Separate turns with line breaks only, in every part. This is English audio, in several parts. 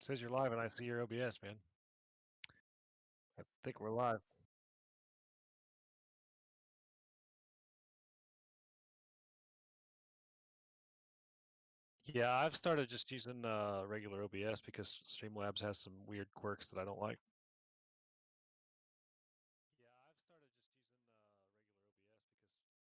says you're live, and I see your OBS, man. I think we're live. Yeah, I've started just using regular OBS because Streamlabs has some weird quirks that I don't like. Yeah, I've started just using regular OBS because.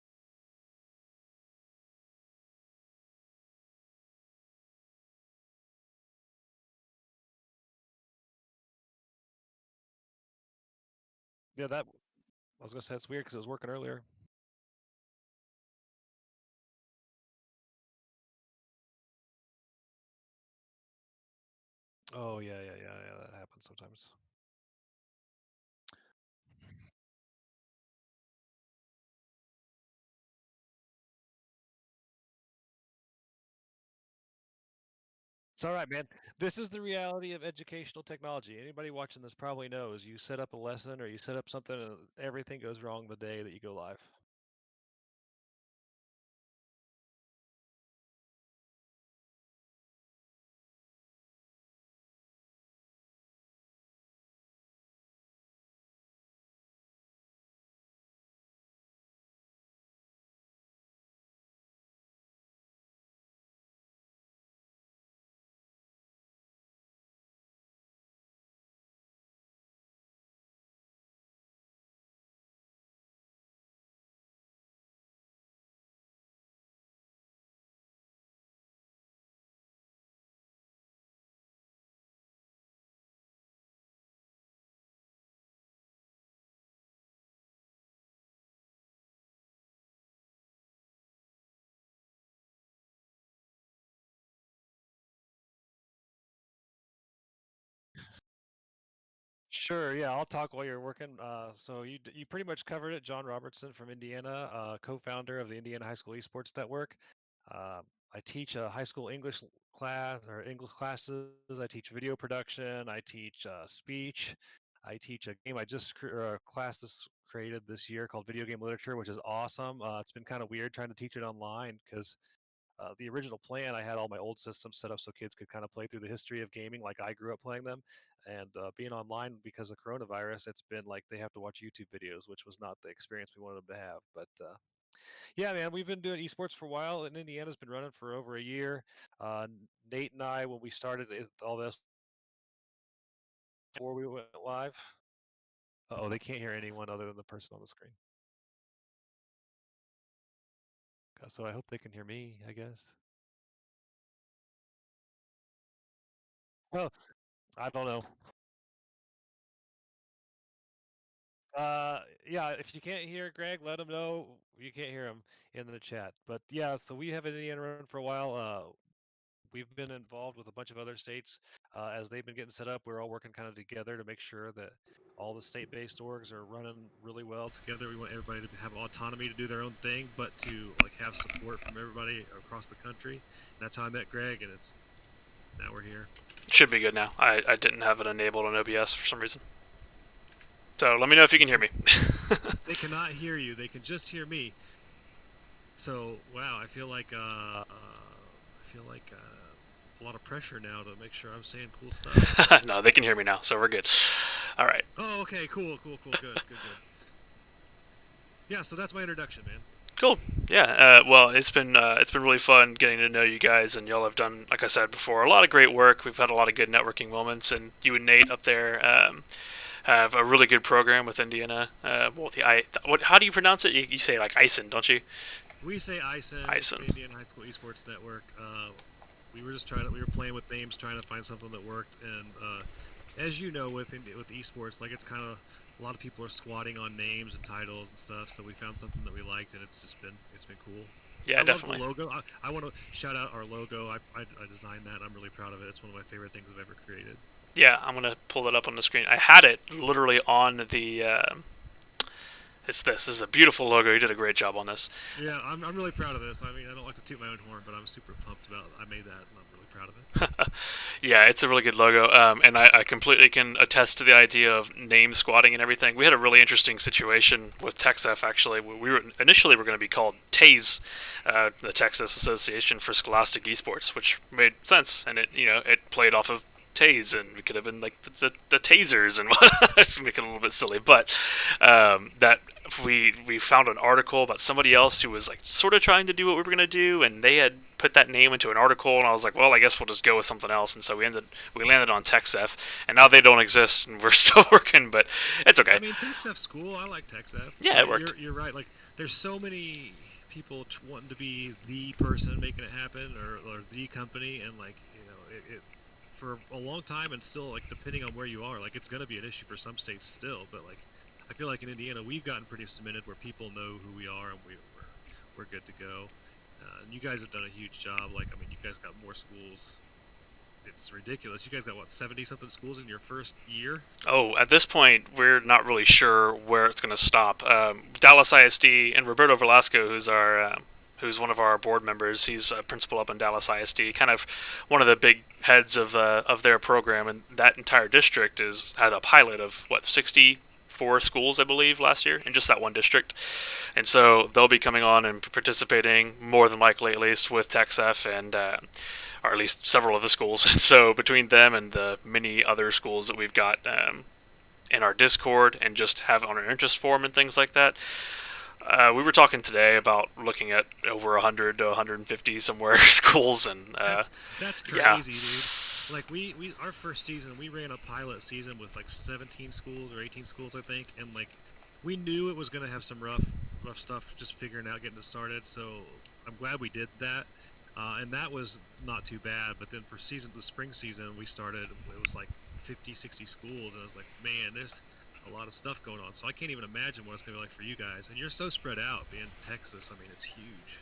Yeah, that I was gonna say it's weird because it was working earlier. Oh yeah. That happens sometimes. It's all right, man. This is the reality of educational technology. Anybody watching this probably knows. You set up a lesson or you set up something, and everything goes wrong the day that you go live. Sure, yeah, I'll talk while you're working. So you pretty much covered it. John Robertson from Indiana, co-founder of the Indiana High School Esports Network. Uh, I teach a high school English class or English classes. I teach video production. I teach speech. I teach a game I just a class this created this year called Video Game Literature, which is awesome. It's been kind of weird trying to teach it online because the original plan, I had all my old systems set up so kids could kind of play through the history of gaming like I grew up playing them. And being online because of coronavirus, it's been like they have to watch YouTube videos, which was not the experience we wanted them to have. But yeah, man, we've been doing esports for a while, and Indiana's been running for over a year. Uh, Nate and I, when we started all this before we went live. Oh, they can't hear anyone other than the person on the screen. So I hope they can hear me, I guess. Well, I don't know. Yeah, if you can't hear Greg, let him know you can't hear him in the chat. But yeah, so we have an Indiana run for a while. We've been involved with a bunch of other states as they've been getting set up. We're all working kind of together to make sure that all the state-based orgs are running really well together. We want everybody to have autonomy to do their own thing, but to like have support from everybody across the country. And that's how I met Greg, and it's now we're here.
Should be good now. I didn't have it enabled on OBS for some reason. So let me know if you can hear me.
They cannot hear you. They can just hear me. So wow, I feel like a lot of pressure now to make sure I'm saying cool stuff.
No, they can hear me now, so we're good. All right.
Oh, okay, cool, good. Yeah, so that's my introduction, man.
Cool. Yeah. Well, it's been really fun getting to know you guys, and y'all have done, like I said before, a lot of great work. We've had a lot of good networking moments, and you and Nate up there have a really good program with Indiana. How do you pronounce it? You say like IHSEN, don't you?
We say IHSEN.
IHSEN.
The Indiana High School Esports Network. We were just we were playing with names, trying to find something that worked. And as you know, with esports, like it's kind of a lot of people are squatting on names and titles and stuff. So we found something that we liked, and it's been cool.
Yeah,
I
definitely.
love the logo. I want to shout out our logo. I designed that. I'm really proud of it. It's one of my favorite things I've ever created.
Yeah, I'm gonna pull it up on the screen. I had it literally on the. It's this. This is a beautiful logo. You did a great job on this.
Yeah, I'm really proud of this. I mean, I don't like to toot my own horn, but I'm super pumped about I made that, and I'm really proud of it.
Yeah, it's a really good logo, and I completely can attest to the idea of name squatting and everything. We had a really interesting situation with TexF, actually. We were initially going to be called TASE, the Texas Association for Scholastic Esports, which made sense, and it played off of tase, and we could have been like the tasers and what. Just make it a little bit silly, but that we found an article about somebody else who was like sort of trying to do what we were gonna do, and they had put that name into an article, and I was like, well, I guess we'll just go with something else, and so we landed on TechSef, and now they don't exist, and we're still working, but it's okay.
I mean, TechSef's cool. I like TechSef.
Yeah, it worked.
You're right. Like, there's so many people wanting to be the person making it happen, or the company, and like, it for a long time, and still, like, depending on where you are, like, it's going to be an issue for some states still, but like, I feel like in Indiana we've gotten pretty cemented where people know who we are, and we're good to go. And you guys have done a huge job. Like, I mean, you guys got more schools. It's ridiculous. You guys got, what, 70-something schools in your first year?
Oh, at this point, we're not really sure where it's going to stop. Dallas ISD and Roberto Velasco, who's one of our board members, he's a principal up in Dallas ISD, kind of one of the big heads of their program, and that entire district had a pilot of 64 schools, I believe, last year in just that one district. And so they'll be coming on and participating, more than likely at least, with TechSef, and or at least several of the schools. And so between them and the many other schools that we've got in our Discord and just have on our interest forum and things like that, we were talking today about looking at over 100 to 150 somewhere schools, and
that's crazy,
yeah.
Dude. Like, we our first season, we ran a pilot season with like 17 schools or 18 schools, I think, and like, we knew it was going to have some rough stuff just figuring out getting it started. So I'm glad we did that, and that was not too bad. But then for the spring season, we started. It was like 50, 60 schools, and I was like, man, there's a lot of stuff going on. So I can't even imagine what it's going to be like for you guys. And you're so spread out, being Texas. I mean, it's huge.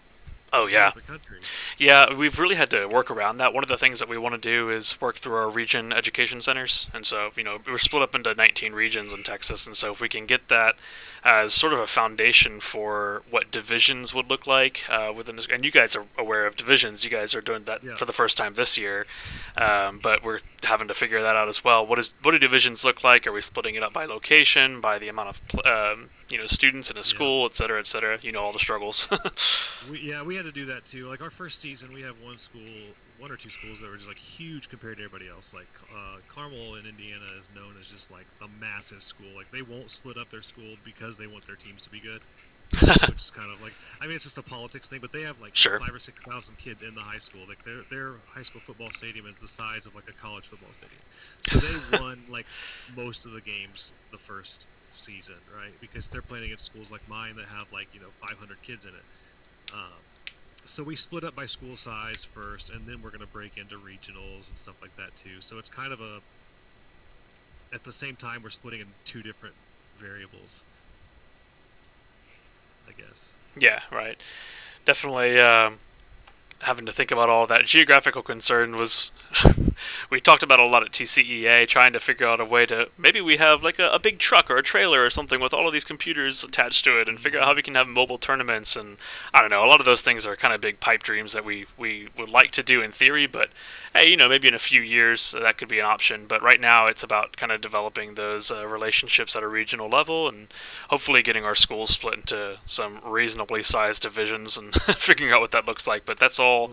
Oh yeah.
The country.
Yeah, we've really had to work around that. One of the things that we want to do is work through our region education centers, and so we're split up into 19 regions in Texas, and so if we can get that as sort of a foundation for what divisions would look like within this, and you guys are aware of divisions, you guys are doing that for the first time this year, but we're having to figure that out as well. What do divisions look like? Are we splitting it up by location, by the amount of students in a school, et cetera, et cetera? All the struggles.
we had to do that too. Like, our first season, we have one or two schools that were just like huge compared to everybody else. Like, Carmel in Indiana is known as just like a massive school. Like, they won't split up their school because they want their teams to be good. Which is kind of like, I mean, it's just a politics thing, but they have like 5,000 or 6,000 kids in the high school. Like, their high school football stadium is the size of like a college football stadium. So they won like most of the games the first season, right? Because they're playing against schools like mine that have like 500 kids in it. So we split up by school size first, and then we're going to break into regionals and stuff like that too. So it's kind of at the same time, we're splitting in two different variables, I guess.
Yeah, right. Definitely having to think about all that. Geographical concern was we talked about a lot at TCEA, trying to figure out a way to, maybe we have like a big truck or a trailer or something with all of these computers attached to it, and figure out how we can have mobile tournaments. And I don't know, a lot of those things are kind of big pipe dreams that we would like to do in theory, but hey, maybe in a few years that could be an option. But right now it's about kind of developing those relationships at a regional level, and hopefully getting our schools split into some reasonably sized divisions and figuring out what that looks like. But that's all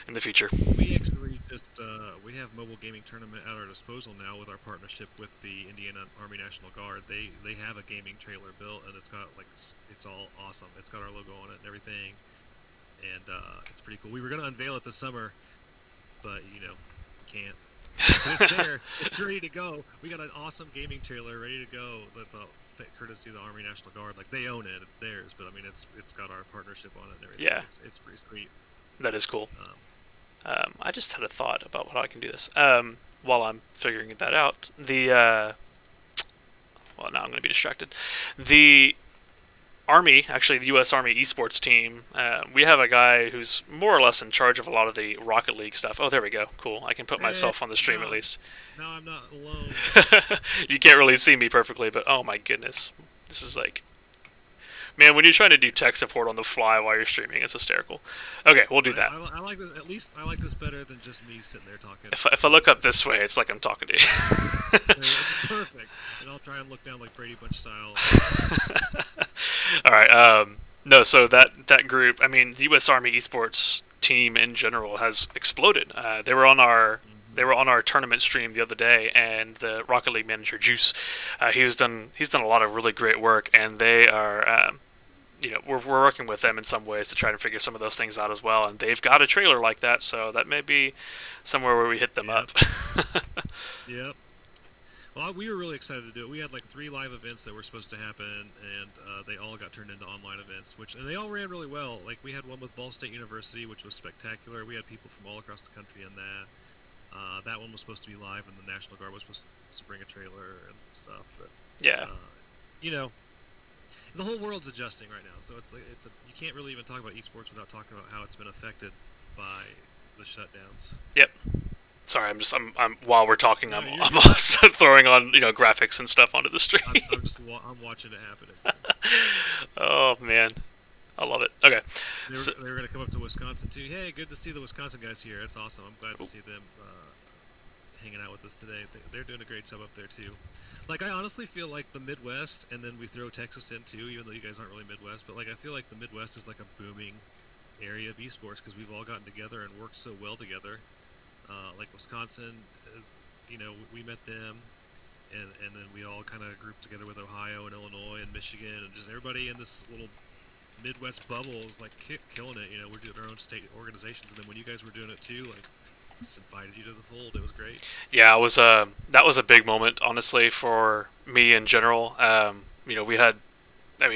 in the future.
We actually just we have mobile gaming tournament at our disposal now with our partnership with the Indiana Army National Guard. They have a gaming trailer built, and it's got like, it's all awesome. It's got our logo on it and everything, and it's pretty cool. We were gonna unveil it this summer, but can't. But it's there. It's ready to go. We got an awesome gaming trailer ready to go. Courtesy of the Army National Guard. Like, they own it. It's theirs. But I mean, it's got our partnership on it and everything.
Yeah.
It's pretty sweet.
That is cool. I just had a thought about how I can do this. While I'm figuring that out, well, now I'm going to be distracted. The Army, actually the U.S. Army Esports team, we have a guy who's more or less in charge of a lot of the Rocket League stuff. Oh, there we go. Cool. I can put myself on the stream at least.
No, I'm not alone.
You can't really see me perfectly, but oh my goodness. This is like... Man, when you're trying to do tech support on the fly while you're streaming, it's hysterical. Okay, we'll do that.
I like this. At least I like this better than just me sitting there talking.
If I look up this way, it's like I'm talking to you.
Perfect. And I'll try and look down like Brady Bunch style.
All right. No, so that group, I mean, the U.S. Army Esports team in general has exploded. They were on our they were on our tournament stream the other day, and the Rocket League manager Juice, he's done a lot of really great work, and they are. We're working with them in some ways to try to figure some of those things out as well, and they've got a trailer like that, so that may be somewhere where we hit them
Yep.
up.
Yep. Well, we were really excited to do it. We had like 3 live events that were supposed to happen, and they all got turned into online events, and they all ran really well. Like we had one with Ball State University, which was spectacular. We had people from all across the country in that. That one was supposed to be live, and the National Guard was supposed to bring a trailer and stuff. But
Yeah.
you know, the whole world's adjusting right now, so you can't really even talk about esports without talking about how it's been affected by the shutdowns.
Yep. Sorry, I'm while we're talking,
No,
I'm also throwing on graphics and stuff onto the stream.
I'm watching it happen.
Oh man, I love it. Okay.
They were going to come up to Wisconsin too. Hey, good to see the Wisconsin guys here. It's awesome. I'm glad to see them hanging out with us today. They're doing a great job up there too. Like I honestly feel like the Midwest, and then we throw Texas in too, even though you guys aren't really Midwest. But like I feel like the Midwest is like a booming area of esports because we've all gotten together and worked so well together. Like Wisconsin is, we met them, and then we all kind of grouped together with Ohio and Illinois and Michigan, and just everybody in this little Midwest bubble is like killing it. We're doing our own state organizations, and then when you guys were doing it too, like just invited you to the fold. It was great.
Yeah, that was a big moment, honestly, for me in general. We had,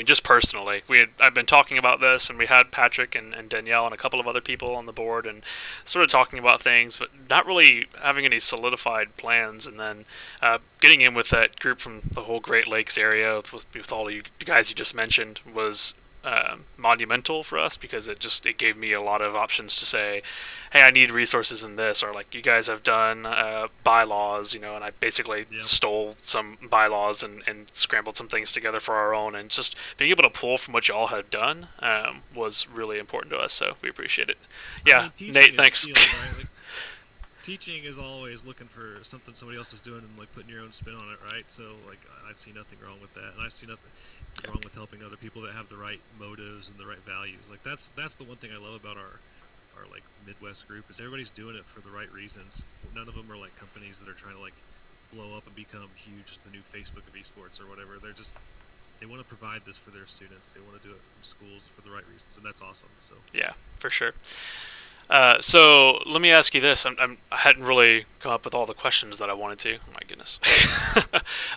just personally, I've been talking about this, and we had Patrick and Danielle and a couple of other people on the board, and sort of talking about things, but not really having any solidified plans. And then getting in with that group from the whole Great Lakes area, with all you guys you just mentioned, was monumental for us because it gave me a lot of options to say, hey, I need resources in this, or like you guys have done bylaws, and I basically stole some bylaws and scrambled some things together for our own, and just being able to pull from what y'all had done was really important to us, so we appreciate it. Yeah, Nate, thanks.
Stealing, right? Like, teaching is always looking for something somebody else is doing and like putting your own spin on it, right? So like I see nothing wrong with that, and I see nothing wrong with helping other people that have the right motives and the right values. Like that's the one thing I love about our like Midwest group is everybody's doing it for the right reasons. None of them are like companies that are trying to like blow up and become huge, the new Facebook of esports or whatever. They want to provide this for their students. They want to do it from schools for the right reasons, and that's awesome. So
yeah, for sure. So let me ask you this: I hadn't really come up with all the questions that I wanted to. Oh my goodness!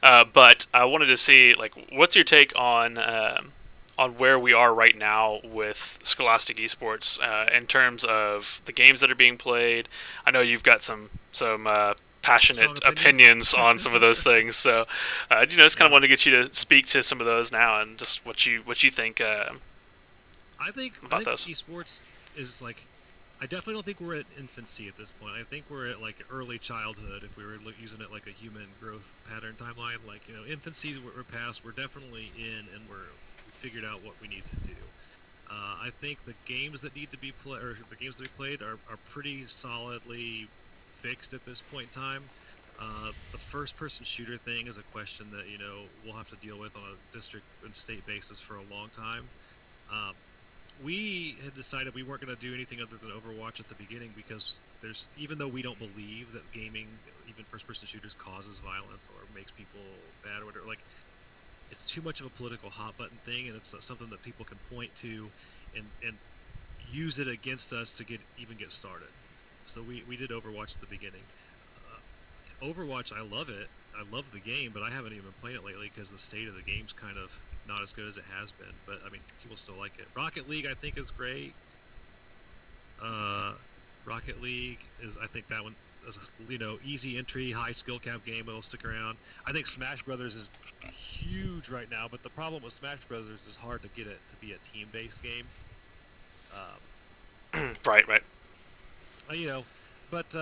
But I wanted to see, like, what's your take on where we are right now with Scholastic Esports in terms of the games that are being played? I know you've got some passionate opinions on some of those things, so just kind of wanted to get you to speak to some of those now and just what you think.
I think
those.
esports is like. I definitely don't think we're at infancy at this point. I think we're at like early childhood if we were using it like a human growth pattern timeline. Like, infancy we're past. We're definitely in, and we figured out what we need to do. I think the games that need to be played, or the games that we played, are pretty solidly fixed at this point in time. The first-person shooter thing is a question that we'll have to deal with on a district and state basis for a long time. We had decided we weren't going to do anything other than Overwatch at the beginning because even though we don't believe that gaming, even first-person shooters, causes violence or makes people bad or whatever, like it's too much of a political hot button thing, and it's something that people can point to and use it against us to get started. So we did Overwatch at the beginning. Overwatch, I love it. I love the game, but I haven't even been playing it lately because the state of the game's kind of not as good as it has been. But I mean, people still like it. Rocket League, I think, is great. Rocket League I think that one is easy entry, high skill cap game. It'll stick around. I think Smash Brothers is huge right now, but the problem with Smash Brothers is hard to get it to be a team-based game.
Right.
But.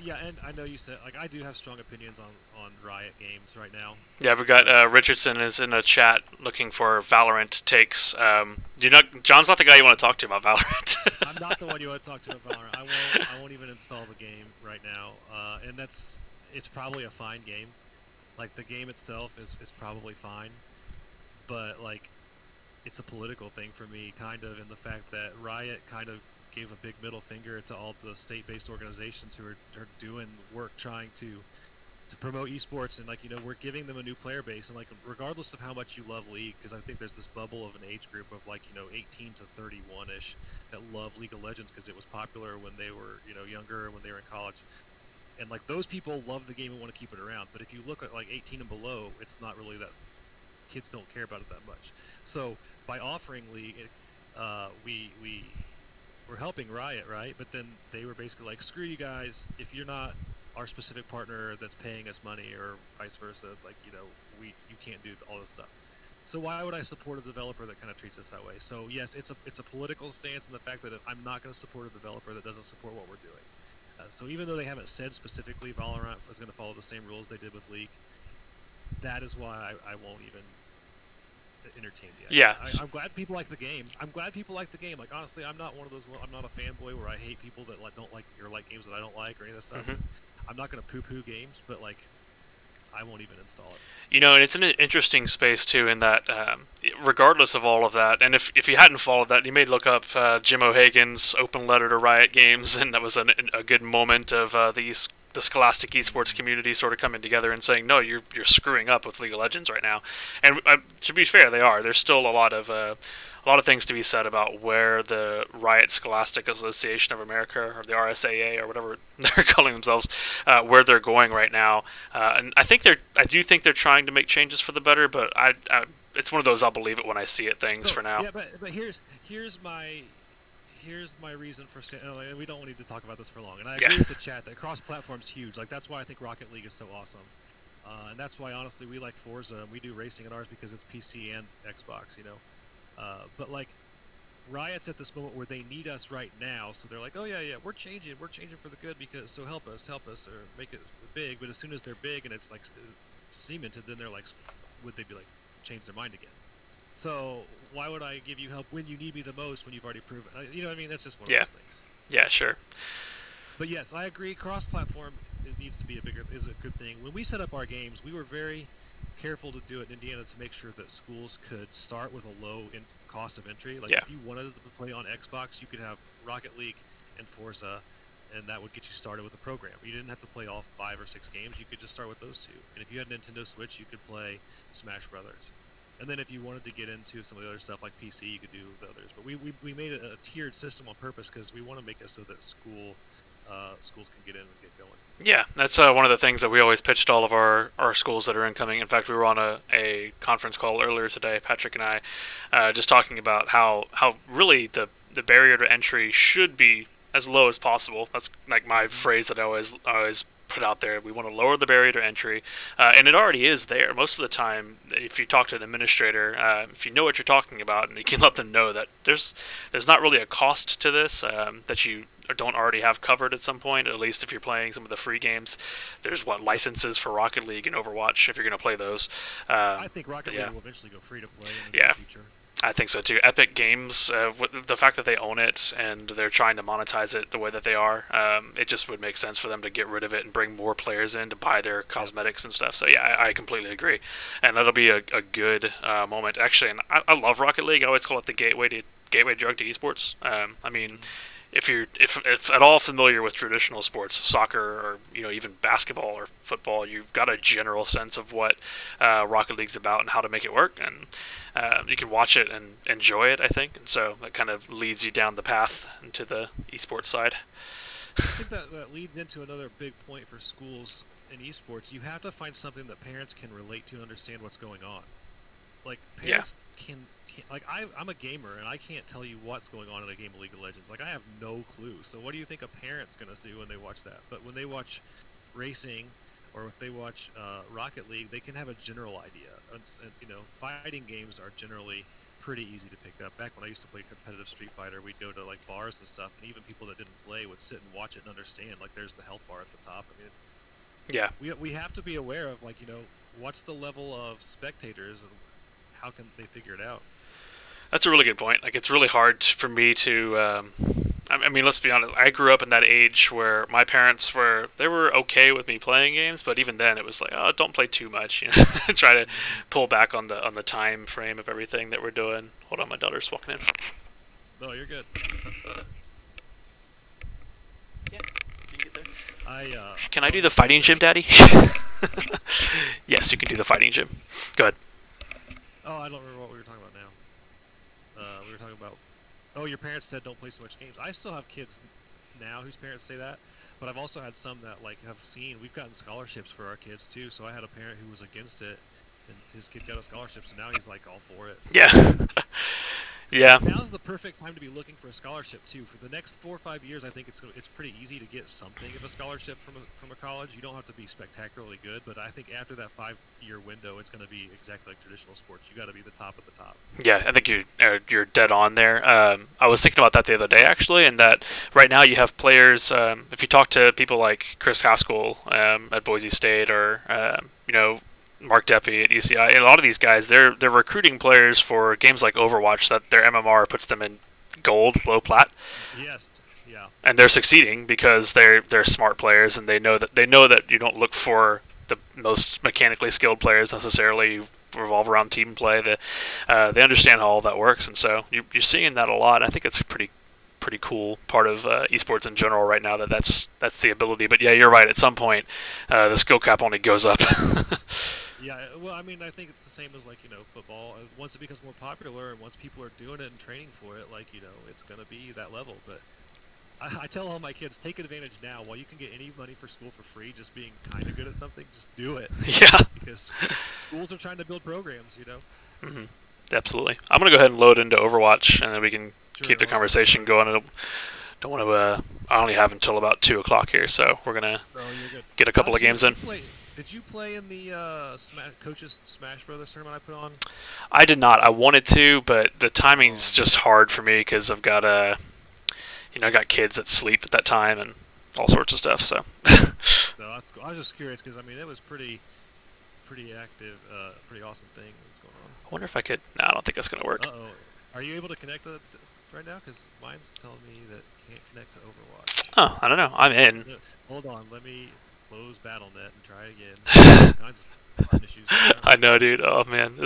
Yeah, and I know you said, like, I do have strong opinions on Riot Games right now.
Yeah, we've got Richardson is in a chat looking for Valorant takes. John's not the guy you want to talk to about Valorant.
I'm not the one you want to talk to about Valorant. I won't even install the game right now. And it's probably a fine game. Like, the game itself is probably fine. But, like, it's a political thing for me, kind of, in the fact that Riot kind of gave a big middle finger to all the state-based organizations who are doing work trying to promote esports, and like we're giving them a new player base, and like regardless of how much you love League, because I think there's this bubble of an age group of like 18 to 31 ish that love League of Legends because it was popular when they were younger, when they were in college, and like those people love the game and want to keep it around. But if you look at like 18 and below, it's not really that, kids don't care about it that much. So by offering League, we're helping Riot, right? But then they were basically like, screw you guys, if you're not our specific partner that's paying us money, or vice versa, like you can't do all this stuff. So why would I support a developer that kind of treats us that way? So yes, it's a political stance in the fact that I'm not going to support a developer that doesn't support what we're doing. So even though they haven't said specifically Valorant is going to follow the same rules they did with League, that is why I won't even entertain the idea.
Yeah.
I'm glad people like the game. Like honestly, I'm not one of those. I'm not a fanboy where I hate people that don't like or like games that I don't like or any of that stuff.
Mm-hmm.
I'm not going to poo-poo games, but like I won't even install it.
And it's an interesting space too, in that regardless of all of that, and if you hadn't followed that, you may look up Jim O'Hagan's open letter to Riot Games, and that was a good moment of the Scholastic Esports community sort of coming together and saying, no, you're screwing up with League of Legends right now. And to be fair, they are. There's still a lot of things to be said about where the Riot Scholastic Association of America, or the RSAA, or whatever they're calling themselves, where they're going right now. And I do think they're trying to make changes for the better, but it's one of those I'll believe it when I see it things for now.
Yeah, but here's my reason for saying, and we don't need to talk about this for long. And I agree with the chat that cross-platform's huge. Like that's why I think Rocket League is so awesome. And that's why honestly we like Forza and we do racing in ours because it's PC and Xbox, but like Riot's at this moment where they need us right now, so they're like, oh yeah, we're changing for the good, because so help us or make it big. But as soon as they're big and it's like cemented, then they're like, would they be like change their mind again? So why would I give you help when you need me the most, when you've already proven? You know what I mean? That's just one of those things.
Yeah, sure.
But yes, I agree. Cross-platform needs to be is a good thing. When we set up our games, we were very careful to do it in Indiana to make sure that schools could start with a low cost of entry. Like if you wanted to play on Xbox, you could have Rocket League and Forza, and that would get you started with the program. You didn't have to play all 5 or 6 games. You could just start with those 2. And if you had Nintendo Switch, you could play Smash Brothers. And then if you wanted to get into some of the other stuff like PC, you could do the others. But we made it a tiered system on purpose because we want to make it so that schools can get in and get going.
Yeah, that's one of the things that we always pitched all of our schools that are incoming. In fact, we were on a conference call earlier today, Patrick and I, just talking about how really the barrier to entry should be as low as possible. That's like my phrase that I always put out there. We want to lower the barrier to entry, and it already is there. Most of the time, if you talk to an administrator, if you know what you're talking about, and you can let them know that there's not really a cost to this, that you don't already have covered at some point, at least if you're playing some of the free games. There's licenses for Rocket League and Overwatch if you're going to play those.
I think Rocket League will eventually go free to play in the future.
I think so too. Epic Games, the fact that they own it and they're trying to monetize it the way that they are, it just would make sense for them to get rid of it and bring more players in to buy their cosmetics and stuff. So yeah, I completely agree, and that'll be a good moment actually. And I love Rocket League. I always call it the gateway drug to esports. I mean, if you're at all familiar with traditional sports, soccer or even basketball or football, you've got a general sense of what Rocket League's about and how to make it work, and you can watch it and enjoy it, I think. And so that kind of leads you down the path into the esports side.
I think that leads into another big point for schools in esports. You have to find something that parents can relate to and understand what's going on. Like parents can like I'm a gamer and I can't tell you what's going on in a game of League of Legends. Like I have no clue. So what do you think a parent's gonna see when they watch that? But when they watch racing, or if they watch Rocket League, they can have a general idea. And fighting games are generally pretty easy to pick up. Back when I used to play competitive Street Fighter, we'd go to like bars and stuff, and even people that didn't play would sit and watch it and understand. Like there's the health bar at the top. I mean, we have to be aware of what's the level of spectators and how can they figure it out.
That's a really good point. Like, it's really hard for me to. I mean, let's be honest. I grew up in that age where my parents were okay with me playing games, but even then, it was like, oh, don't play too much. Try to pull back on the time frame of everything that we're doing. Hold on, my daughter's walking in.
No, you're good.
Can I
Well,
do the
it's funny
fighting
that.
gym, Daddy? Yes, you can do the fighting gym. Go ahead.
Oh, I don't remember what we were talking about now. We were talking about. Oh, your parents said don't play so much games. I still have kids now whose parents say that, but I've also had some that like have seen. We've gotten scholarships for our kids too. So I had a parent who was against it, and his kid got a scholarship, so now he's like all for it. So.
Yeah. Yeah.
Now's the perfect time to be looking for a scholarship too. For the next 4 or 5 years, I think it's pretty easy to get something of a scholarship from a college. You don't have to be spectacularly good, but I think after that 5 year window, it's going to be exactly like traditional sports. You got to be the top of the top.
Yeah, I think you're dead on there. I was thinking about that the other day actually, and that right now you have players. If you talk to people like Chris Haskell at Boise State, or Mark Deppy at UCI, and a lot of these guys, they're recruiting players for games like Overwatch that their MMR puts them in gold, low plat,
Yes, yeah,
and they're succeeding because they're smart players, and they know that you don't look for the most mechanically skilled players necessarily. You revolve around team play. They understand how all that works, and so you're seeing that a lot. I think it's a pretty cool part of esports in general right now. That's the ability. But yeah, you're right. At some point, the skill cap only goes up.
yeah. Well, I mean, I think it's the same as like football. Once it becomes more popular and once people are doing it and training for it, like it's going to be that level. But I tell all my kids, take advantage now while you can get any money for school for free. Just being kind of good at something, just do it
Yeah.
because schools are trying to build programs.
Hmm. Absolutely. I'm gonna go ahead and load into Overwatch, and then we can
Sure.
keep the
Okay.
conversation going. I don't want to. I only have until about 2 o'clock here, so we're gonna
Oh, you're good.
get a
How
couple
did
of games
you
in.
play? Did you play in the coaches Smash Brothers tournament I put on?
I did not. I wanted to, but the
Oh
timing's just
man.
hard for me because I've got I got kids that sleep at that time and all sorts of stuff. So.
No, that's cool. I was just curious because I mean it was pretty active, pretty awesome thing that's going on.
I wonder if I could. No, I don't think that's gonna work.
Uh-oh. Are you able to connect right now? Because mine's telling me that can't connect to Overwatch.
Oh, I don't know. I'm in.
Hold on, let me close BattleNet and try again. All kinds of fun issues going on.
I know, dude. Oh man,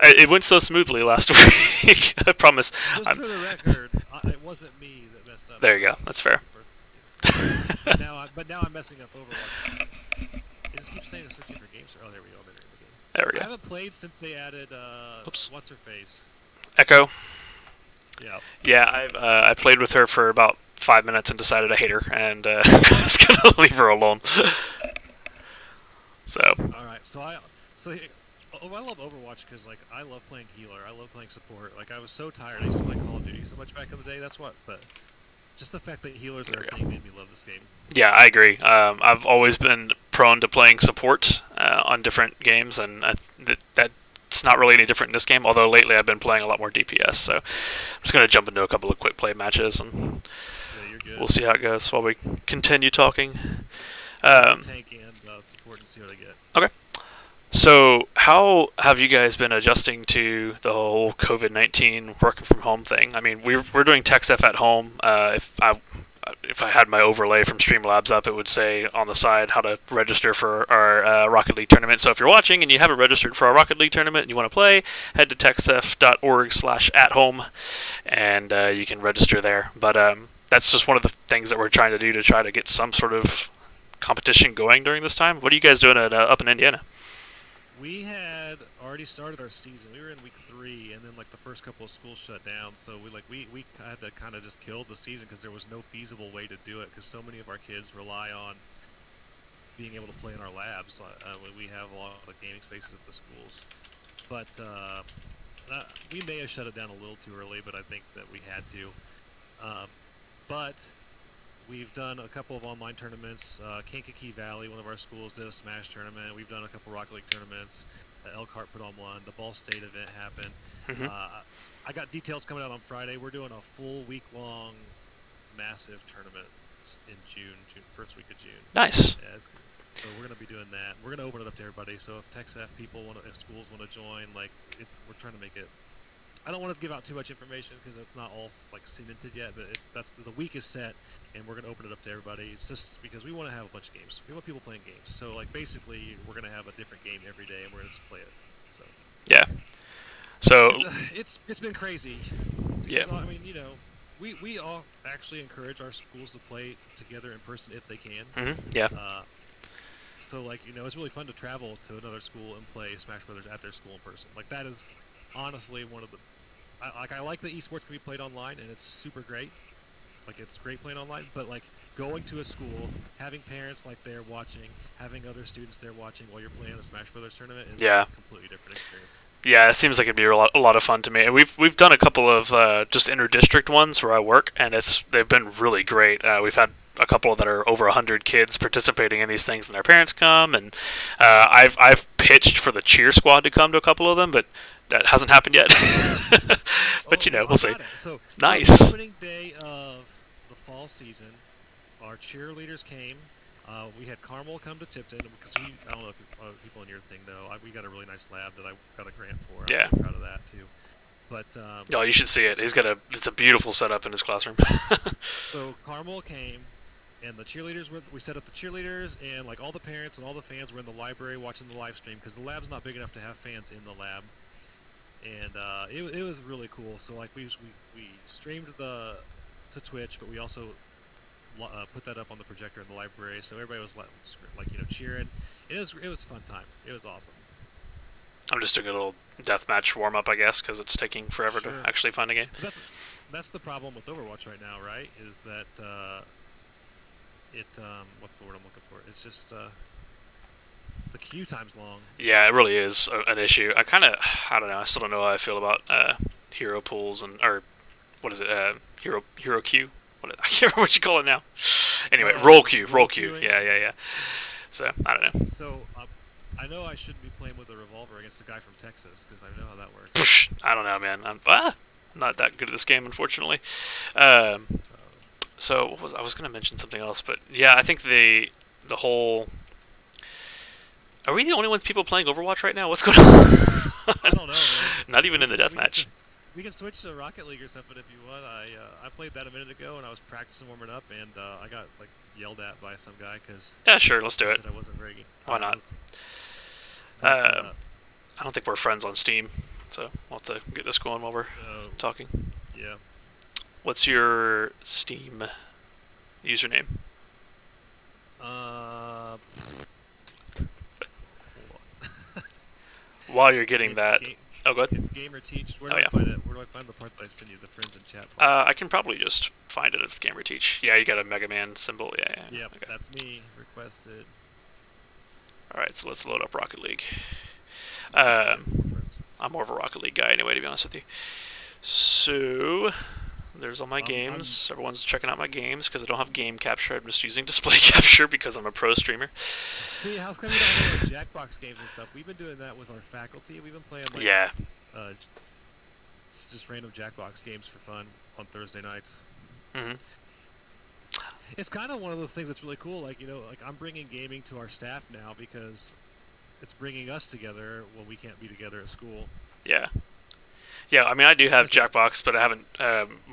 it went so smoothly last week. I promise.
Just for the record, it wasn't me that messed up.
There you go. That's fair.
But now I'm messing up Overwatch. It just keeps saying it's searching for games. Oh, there we go. I'm entering the game.
There we
I
go.
haven't played since they added
Oops.
what's her face.
Echo.
Yeah.
Yeah, I played with her for about 5 minutes and decided I hate her, and I was gonna leave her alone. So.
All right. I love Overwatch because like I love playing healer. I love playing support. Like I was so tired. I used to play Call of Duty so much back in the day. That's what. But just the fact that healers are a thing made me love this game.
Yeah, I agree. I've always been prone to playing support on different games, and that's not really any different in this game. Although lately I've been playing a lot more DPS, so I'm just gonna jump into a couple of quick play matches, and
Yeah, you're good.
we'll see how it goes while we continue talking.
Tank and support and see what I get.
Okay. So, how have you guys been adjusting to the whole COVID-19 working from home thing? I mean, we're doing tech stuff at home. If I had my overlay from Streamlabs up, it would say on the side how to register for our Rocket League tournament. So if you're watching and you haven't registered for our Rocket League tournament and you want to play, head to techsef.org/@home, and you can register there. But that's just one of the things that we're trying to do to try to get some sort of competition going during this time. What are you guys doing up in Indiana?
We had already started our season. We were in week 3, and then like the first couple of schools shut down. So we had to kind of just kill the season because there was no feasible way to do it because so many of our kids rely on being able to play in our labs. We have a lot of gaming spaces at the schools, but we may have shut it down a little too early. But I think that we had to. But we've done a couple of online tournaments. Kankakee Valley, one of our schools, did a Smash tournament. We've done a couple Rocket League tournaments. Elkhart put on one. The Ball State event happened.
Mm-hmm.
I got details coming out on Friday. We're doing a full week-long massive tournament in June, first week of June.
Nice.
Yeah, so we're going to be doing that. We're going to open it up to everybody. So if TechSF people if schools want to join, we're trying to make it. I don't want to give out too much information because it's not all like cemented yet, but the week is set, and we're gonna open it up to everybody. It's just because we want to have a bunch of games. We want people playing games. So like basically, we're gonna have a different game every day, and we're gonna just play it. So
yeah. So
it's been crazy.
Yeah.
I mean, we all actually encourage our schools to play together in person if they can.
Yeah.
So like it's really fun to travel to another school and play Smash Brothers at their school in person. Like that is honestly one of the I like that esports can be played online and it's super great. Like it's great playing online, but like going to a school, having parents like there watching, having other students there watching while you're playing a Smash Brothers tournament is
Yeah.
a completely different experience.
Yeah, it seems like it'd be a lot of fun to me. And we've done a couple of just inter-district ones where I work, and they've been really great. We've had a couple that are over 100 kids participating in these things, and their parents come. And I've pitched for the cheer squad to come to a couple of them, but that hasn't happened yet. But we'll see.
So
Nice.
the opening day of the fall season, our cheerleaders came. We had Carmel come to Tipton because I don't know if people in your thing know. We got a really nice lab that I got a grant for.
Yeah.
I'm really proud of that too. But
oh, you should see it. It's a beautiful setup in his classroom.
So Carmel came, and the cheerleaders we set up the cheerleaders, and like all the parents and all the fans were in the library watching the live stream because the lab's not big enough to have fans in the lab. And it was really cool. So like we streamed to Twitch, but we also put that up on the projector in the library, so everybody was like cheering. It was a fun time. It was awesome.
I'm just doing a little deathmatch warm up, I guess, because it's taking forever to actually find a game.
That's the problem with Overwatch right now, right? Is that what's the word I'm looking for? It's just the queue time's long.
Yeah, it really is an issue. I don't know. I still don't know how I feel about hero pools or what is it? Hero queue. I can't remember what you call it now. Anyway, roll queue. Yeah. So I don't know.
So I know I shouldn't be playing with a revolver against a guy from Texas because I know how that works.
I don't know, man. I'm not that good at this game, unfortunately. So I was going to mention something else, but yeah, I think the whole. Are we the only ones people playing Overwatch right now? What's going on?
I don't know, man.
Not even in the deathmatch.
We can switch to Rocket League or something if you want. I played that a minute ago and I was practicing warming up and I got like yelled at by some guy because
yeah, sure, let's do it.
I wasn't very good.
Why not? I don't think we're friends on Steam, so we'll have to get this going while we're talking.
Yeah.
What's your Steam username? While you're getting that. Oh, go ahead.
Gamer Teach. Where do I find it? Where do I find the part that I send you, the friends and chat?
I can probably just find it at Gamer Teach. Yeah, you got a Mega Man symbol. Yeah.
Yep, okay. That's me. Requested.
All right, so let's load up Rocket League. I'm more of a Rocket League guy anyway, to be honest with you. So there's all my games. Everyone's checking out my games because I don't have game capture. I'm just using display capture because I'm a pro streamer.
See, how's come you don't have Jackbox games and stuff? We've been doing that with our faculty. We've been playing just random Jackbox games for fun on Thursday nights.
Mm-hmm.
It's kind of one of those things that's really cool. Like I'm bringing gaming to our staff now because it's bringing us together when we can't be together at school.
Yeah. Yeah, I mean, I do have Jackbox, but I haven't.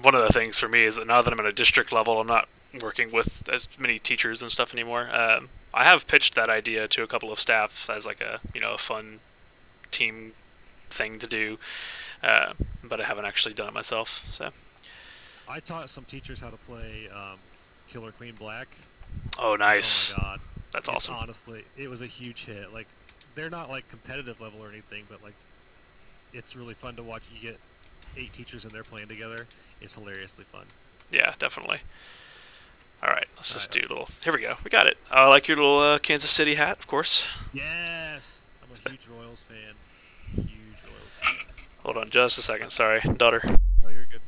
One of the things for me is that now that I'm at a district level, I'm not working with as many teachers and stuff anymore. I have pitched that idea to a couple of staff as like a fun team thing to do, but I haven't actually done it myself. So
I taught some teachers how to play Killer Queen Black.
Oh, nice!
Oh my god,
that's awesome.
Honestly, it was a huge hit. Like, they're not like competitive level or anything, but like, it's really fun to watch. You get 8 teachers in there playing together. It's hilariously fun.
Yeah, definitely. All right, let's just do a little. Here we go. We got it. I like your little Kansas City hat, of course.
Yes, I'm a huge Royals fan. Huge Royals fan.
Hold on, just a second. Sorry, daughter.
Oh, you're good.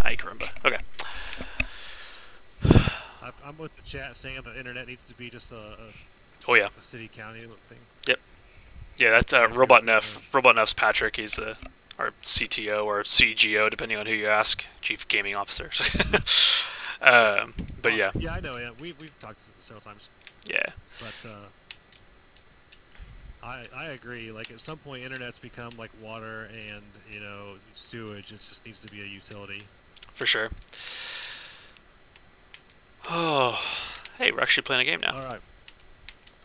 Ay, caramba. Okay.
I'm with the chat saying the internet needs to be just a city county thing.
Yep. Yeah, that's Robot Neff. Robot Neff's Patrick. He's our CTO or CGO, depending on who you ask, Chief Gaming Officer. But yeah.
Yeah, I know. Yeah, we've talked several times.
Yeah.
But I agree. Like at some point, internet's become like water and sewage. It just needs to be a utility.
For sure. Oh, hey, we're actually playing a game now.
All right.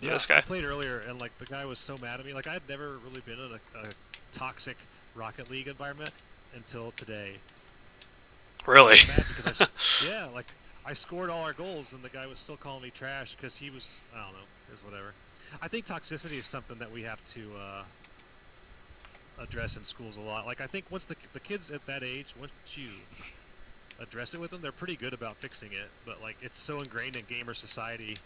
Look at
Yeah,
this
I
guy.
played earlier, and like the guy was so mad at me. Like I had never really been in a toxic Rocket League environment until today, and he
Really?
was mad because yeah, like I scored all our goals, and the guy was still calling me trash because he was, I don't know, is whatever. I think toxicity is something that we have to address in schools a lot. Like I think once the kids at that age, once you address it with them, they're pretty good about fixing it. But like it's so ingrained in gamer society.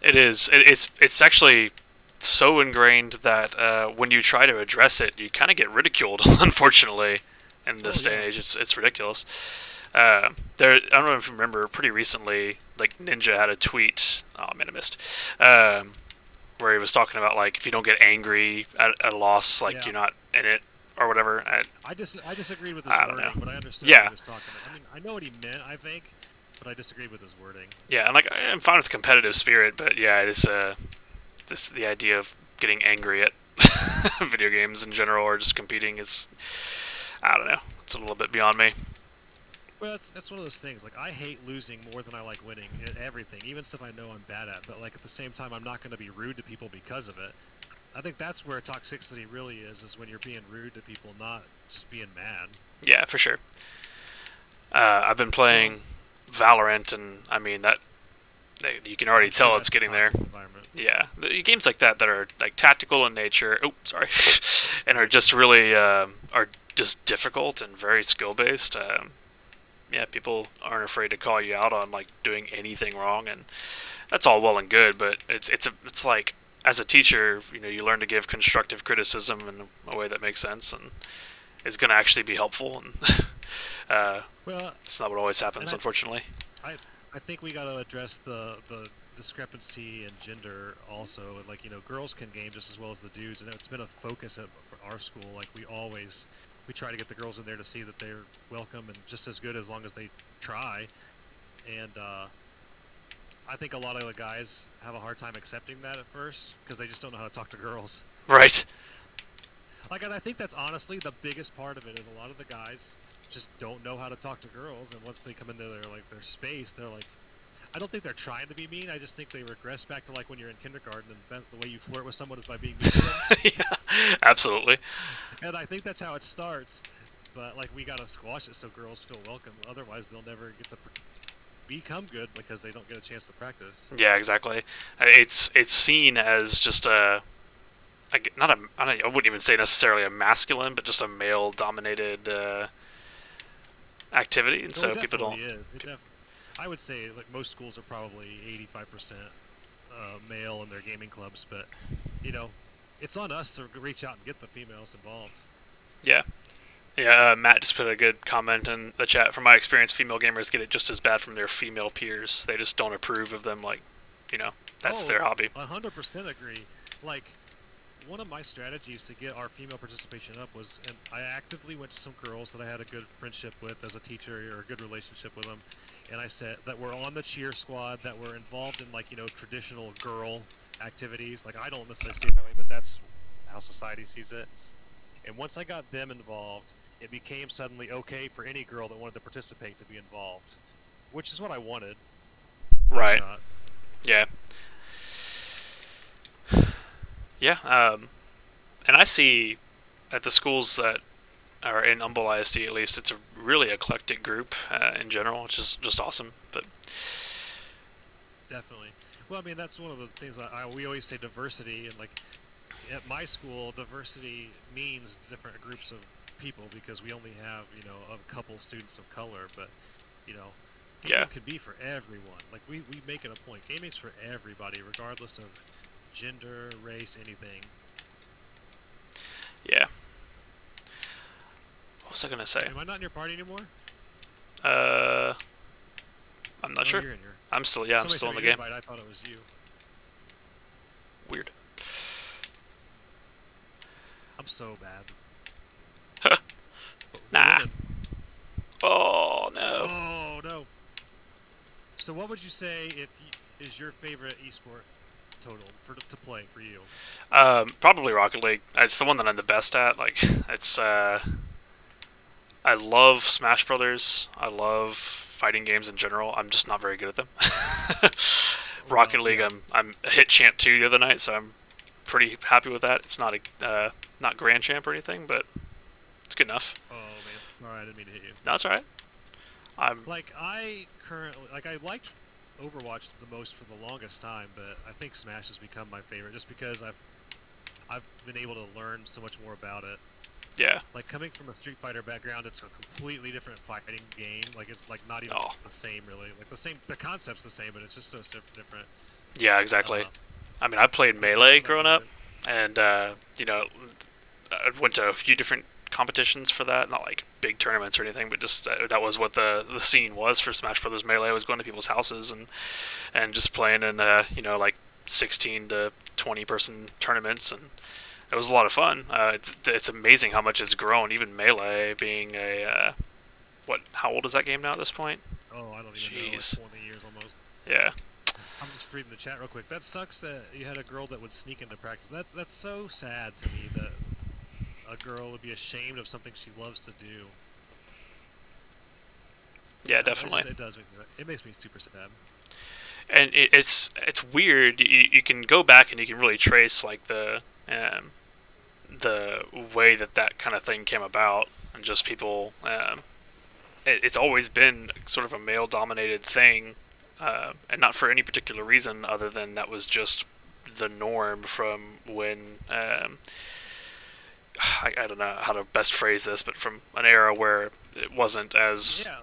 It is. It's actually so ingrained that when you try to address it, you kind of get ridiculed. Unfortunately, in
Oh
this day and
yeah,
age, it's ridiculous. I don't know if you remember, pretty recently, like Ninja had a tweet. Oh man, I missed. Where he was talking about like if you don't get angry at a loss, like
yeah.
you're not in it or whatever.
I disagreed with his
I don't know.
wording, but I understood what he
Yeah,
was talking about. I mean, I know what he meant, I think, but I disagreed with his wording.
yeah, and like I'm fine with competitive spirit, but yeah, it is this the idea of getting angry at video games in general or just competing is, I don't know, it's a little bit beyond me.
Well, it's one of those things. Like I hate losing more than I like winning at everything, even stuff I know I'm bad at. But like at the same time, I'm not going to be rude to people because of it. I think that's where toxicity really is when you're being rude to people, not just being mad.
Yeah, for sure. I've been
Well,
playing Valorant, and I mean that you can already
I'm sure
tell it's
that's a
getting there.
toxic environment.
Yeah, games like that are like tactical in nature. Oh, sorry, and are just really are just difficult and very skill based. Yeah, people aren't afraid to call you out on like doing anything wrong, and that's all well and good. But it's like as a teacher, you learn to give constructive criticism in a way that makes sense and is going to actually be helpful. And
Well,
it's not what always
and
happens, unfortunately.
I, I think we got to address the discrepancy in gender also. And like girls can game just as well as the dudes, and it's been a focus at our school. Like we try to get the girls in there to see that they're welcome and just as good as long as they try. And I think a lot of the guys have a hard time accepting that at first because they just don't know how to talk to girls.
Right.
Like, and I think that's honestly the biggest part of it is a lot of the guys just don't know how to talk to girls, and once they come into their space, they're like, I don't think they're trying to be mean. I just think they regress back to like when you're in kindergarten and the way you flirt with someone is by being mean to them.
Yeah, absolutely.
And I think that's how it starts. But like we gotta squash it so girls feel welcome. Otherwise, they'll never get to become good because they don't get a chance to practice.
Yeah, exactly. It's seen as just a like not a I wouldn't even say necessarily a masculine, but just a male dominated activity, and
Oh, it
so people
definitely
don't.
is. I would say like most schools are probably 85% male in their gaming clubs, but you know, it's on us to reach out and get the females involved.
Yeah, yeah. Matt just put a good comment in the chat. From my experience, female gamers get it just as bad from their female peers. They just don't approve of them. Like, you know, that's
Oh,
their hobby.
100% agree. Like one of my strategies to get our female participation up was, and I actively went to some girls that I had a good friendship with as a teacher or a good relationship with them, and I said that were on the cheer squad, that were involved in like traditional girl activities. Like I don't necessarily see it that way, but that's how society sees it. And once I got them involved, it became suddenly okay for any girl that wanted to participate to be involved, which is what I wanted. Hot
Right.
shot.
Yeah. Yeah. And I see at the schools that are in Humble ISD, at least, it's a really eclectic group in general, which is just awesome. But
Definitely. Well, I mean, that's one of the things that we always say diversity, and like at my school, diversity means different groups of people because we only have, a couple students of color, but, you know,
yeah,
gaming could be for everyone. Like we make it a point. Gaming's for everybody, regardless of gender, race, anything.
yeah. What was I gonna say?
Am I not in your party anymore?
Uh, I'm not
Oh,
sure.
you're in here.
I'm still, yeah, I'm
Somebody
still
sent
in the
me an
game.
invite. I thought it was you.
Weird.
I'm so bad. But we're
Nah.
winning.
Oh no.
Oh no. So what would you say is your favorite esport total to play for you?
Probably Rocket League. It's the one that I'm the best at. Like, it's I love Smash Brothers. I love fighting games in general. I'm just not very good at them. Rocket
Well,
League,
yeah.
I'm hit champ 2 the other night, so I'm pretty happy with that. It's not a not grand champ or anything, but it's good enough.
Oh man, sorry, I didn't mean to hit you.
No, that's all right. I'm
Like I currently, like I liked Overwatch the most for the longest time, but I think Smash has become my favorite just because I've been able to learn so much more about it.
yeah.
Like coming from a Street Fighter background, it's a completely different fighting game. Like it's like not even
Oh,
the same really. Like the concept's the same, but it's just so different.
yeah, exactly.
Uh,
I mean, I played
but that's
Melee
what I've
growing
been
up,
doing.
and I went to a few different competitions for that. Not like big tournaments or anything, but just that was what the scene was for Smash Brothers Melee. I was going to people's houses and just playing in like 16 to 20 person tournaments, and it was a lot of fun. It's amazing how much it's grown. Even Melee being a what? How old is that game now at this point?
Oh, I don't even know. Like
Jeez.
20 years almost.
Yeah.
I'm just reading the chat real quick. That sucks that you had a girl that would sneak into practice. That's so sad to me that a girl would be ashamed of something she loves to do.
Yeah,
It's
definitely.
just, it makes me super sad.
And it's weird. You can go back and you can really trace like the way that kind of thing came about, and just people. It's always been sort of a male dominated thing, and not for any particular reason other than that was just the norm from when. I don't know how to best phrase this, but from an era where it wasn't as
Yeah,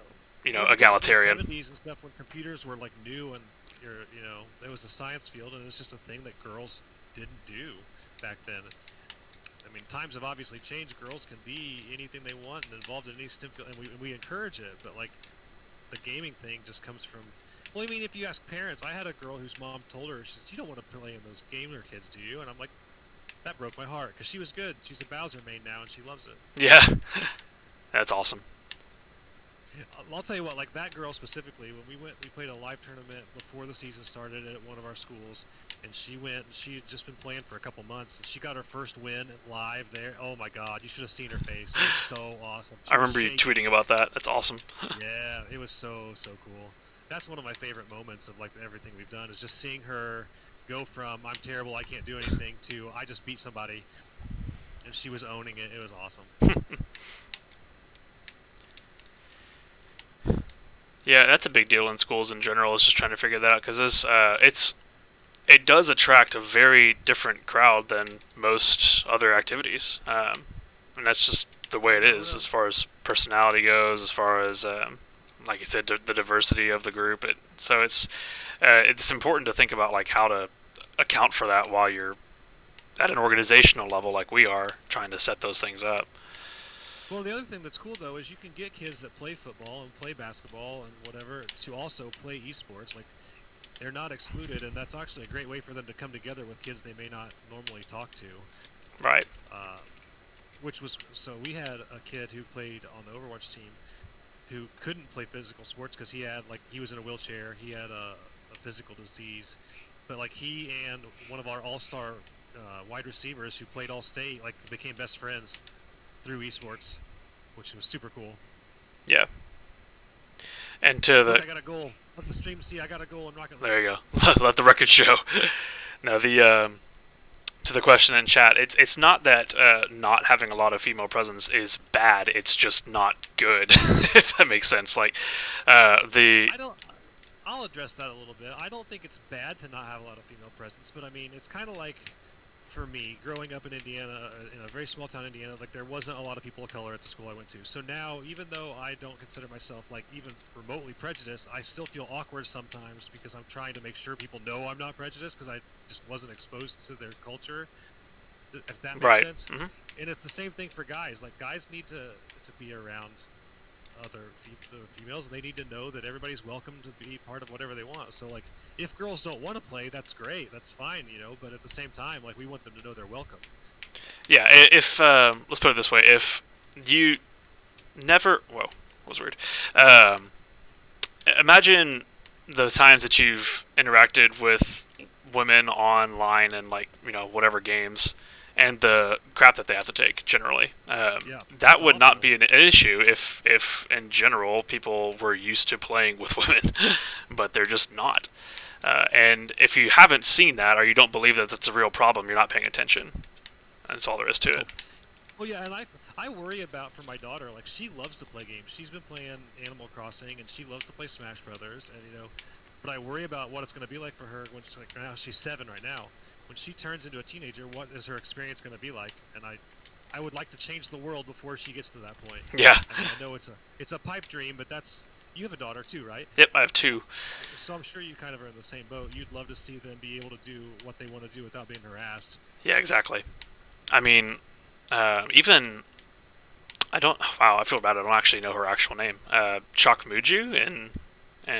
well, you think of the
egalitarian.
'70s and stuff when computers were like new and it was a science field and it's just a thing that girls didn't do back then. I mean, times have obviously changed. Girls can be anything they want and involved in any STEM field, and we encourage it. But like the gaming thing just comes from. Well, I mean, if you ask parents, I had a girl whose mom told her, she says, "You don't want to play in those gamer kids, do you?" And I'm like, that broke my heart because she was good. She's a Bowser main now and she loves it.
Yeah, that's awesome.
I'll tell you what, like that girl specifically, when we played a live tournament before the season started at one of our schools, and she went, and she had just been playing for a couple months, and she got her first win live there. Oh my God, you should have seen her face. It was so awesome.
I
She was
remember you
shaking.
tweeting about that. That's awesome.
Yeah, it was so cool. That's one of my favorite moments of like everything we've done is just seeing her go from I'm terrible, I can't do anything to I just beat somebody, and she was owning it. It was awesome.
Yeah, that's a big deal in schools in general. Is just trying to figure that out because it does attract a very different crowd than most other activities, and that's just the way it
No
is
doubt.
as far as personality goes, as far as like you said, the diversity of the group. It's important to think about like how to account for that while you're at an organizational level like we are trying to set those things up.
Well, the other thing that's cool though is you can get kids that play football and play basketball and whatever to also play esports. Like they're not excluded, and that's actually a great way for them to come together with kids they may not normally talk to.
Right.
Uh, which was so we had a kid who played on the Overwatch team who couldn't play physical sports because he was in a wheelchair. He had a physical disease, but like he and one of our all-star wide receivers who played all state like became best friends through esports, which was super cool.
Yeah. And to
Look,
the
I got a goal. Let the stream see I got a goal in Rocket League.
there you go. Let the record show. No, the to the question in chat, it's not that not having a lot of female presence is bad. It's just not good, if that makes sense. Like the
I don't. I'll address that a little bit. I don't think it's bad to not have a lot of female presence, but I mean, it's kind of like for me, growing up in Indiana, in a very small town, Indiana, like there wasn't a lot of people of color at the school I went to. So now, even though I don't consider myself like even remotely prejudiced, I still feel awkward sometimes because I'm trying to make sure people know I'm not prejudiced because I just wasn't exposed to their culture, if that makes
right.
sense. And it's the same thing for guys. Like guys need to be around the females, and they need to know that everybody's welcome to be part of whatever they want. So like, if girls don't want to play, that's great, that's fine, But at the same time, like we want them to know they're welcome.
Yeah. If let's put it this way, if you never whoa, that was weird. Um, Imagine the times that you've interacted with women online and like whatever games, and the crap that they have to take generally.
Yeah,
That
that's
would not
awful.
be an issue if in general people were used to playing with women, but they're just not. And if you haven't seen that or you don't believe that it's a real problem, you're not paying attention. That's all there is to
Oh,
it.
well, yeah, and I worry about for my daughter. Like she loves to play games. She's been playing Animal Crossing, and she loves to play Smash Brothers. And but I worry about what it's going to be like for her when she's like now she's 7 right now. When she turns into a teenager, what is her experience going to be like? And I would like to change the world before she gets to that point.
Yeah.
I mean, I know it's a pipe dream, but that's you have a daughter too, right?
Yep, I have two.
So I'm sure you kind of are in the same boat. You'd love to see them be able to do what they want to do without being harassed.
Yeah, exactly. I mean, even I don't. Wow, I feel bad. I don't actually know her actual name. Chalk Muju in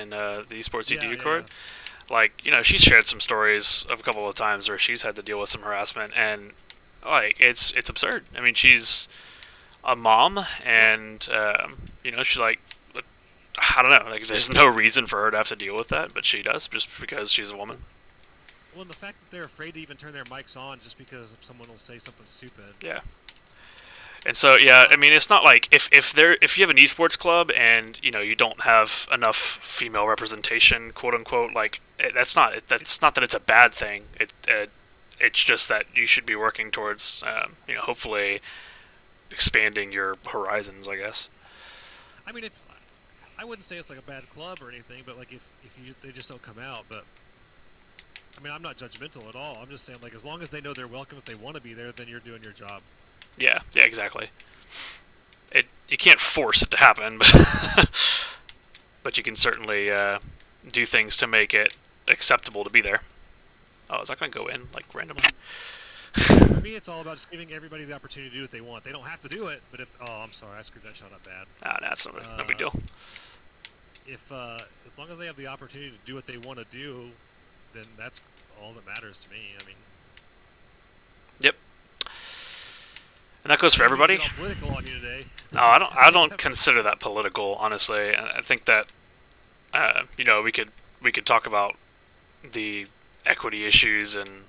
the Esports
Yeah,
EDU
yeah,
court.
yeah.
Like, she's shared some stories of a couple of times where she's had to deal with some harassment, and like it's absurd. I mean, she's a mom, and she's like, I don't know. Like, there's no reason for her to have to deal with that, but she does just because she's a woman.
Well, and the fact that they're afraid to even turn their mics on just because someone will say something stupid.
Yeah. And so, yeah, I mean, it's not like if you have an esports club and you don't have enough female representation, quote unquote, like that's not that it's a bad thing. It's just that you should be working towards hopefully expanding your horizons, I guess.
I mean, if I wouldn't say it's like a bad club or anything, but like if they just don't come out. But I mean, I'm not judgmental at all. I'm just saying like as long as they know they're welcome if they want to be there, then you're doing your job.
Yeah, yeah, exactly. You can't force it to happen, but but you can certainly do things to make it acceptable to be there. Oh, is that going to go in like randomly?
Yeah, for me, it's all about just giving everybody the opportunity to do what they want. They don't have to do it, but if I'm sorry, I screwed that shot up bad.
Ah, that's no big
Uh,
deal.
if as long as they have the opportunity to do what they want to do, then that's all that matters to me. I mean,
Yep, and that goes
I
for
didn't mean to
everybody.
get all political on you today.
No, I don't. I
I
don't
definitely,
consider that political, honestly. And I think that we could talk about the equity issues and